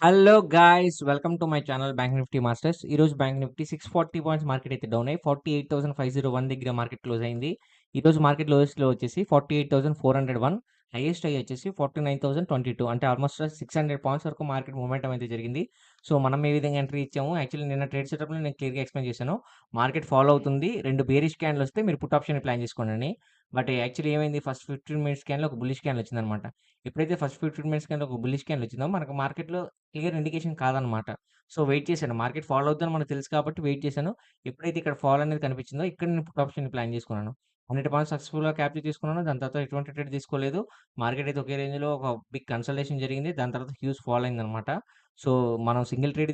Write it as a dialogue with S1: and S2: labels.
S1: Hello guys! Welcome to my channel bank Nifty masters. ఈరోజు bank Nifty 640 points market అయితే down అయ్యి 48,501 దగ్గర market close అయింది. ఈరోజు మార్కెట్ లోయెస్ట్‌లో వచ్చేసి 48,401, హైయెస్ట్ హై వచ్చేసి 49,022, అంటే ఆల్మోస్ట్ 600 పాయింట్స్ వరకు మార్కెట్ మూవ్‌మెంటం అయితే జరిగింది. సో, మనం ఏ విధంగా ఎంట్రీ ఇచ్చాము, యాక్చువల్లీ నిన్న ట్రేడ్ సెటప్‌లో నేను క్లియర్‌గా ఎక్స్‌ప్లెయిన్ చేశాను. మార్కెట్ ఫాలో అవుతుంది. 2 బేరిష్ క్యాండిల్ వస్తే మీరు పుట్ ఆప్షన్‌ని ప్లాన్ చేసుకోండని. బట్ యాక్చువల్లీ ఏమైంది, ఫస్ట్ 15 మినిట్స్ క్యాండిల్ ఒక బుల్లిష్ క్యాండిల్ వచ్చిందనమాట. ఎప్పుడైతే ఫస్ట్ 15 మినిట్స్ క్యాండిల్ ఒక బుల్లిష్ క్యాండిల్ వచ్చిందో మనకు మార్కెట్‌లో క్లియర్ ఇండికేషన్ కాదనమాట. సో, వెయిట్ చేశాను. మార్కెట్ ఫాలో అవుద్దని మనకు తెలుసు కాబట్టి వెయిట్ చేశాను. ఎప్పుడైతే ఇక్కడ ఫాల్ అనేది కనిపించిందో ఇక్కడ నేను పుట్ ఆప్షన్‌ని ప్లాన్ చేసుకున్నాను. 100 పాయింట్స్ సక్సెస్‌ఫుల్‌గా క్యాప్చర్ చేసుకున్నాను. దాని తర్వాత ఎటువంటి ట్రేడ్ తీసుకోలేదు. మార్కెట్ అయితే ఒకే రేంజ్‌లో ఒక బిగ్ కన్సల్టేషన్ జరిగింది. దాని తర్వాత హ్యూజ్ ఫాల్ అయిందనమాట. సో, మనం సింగిల్ ట్రేడ్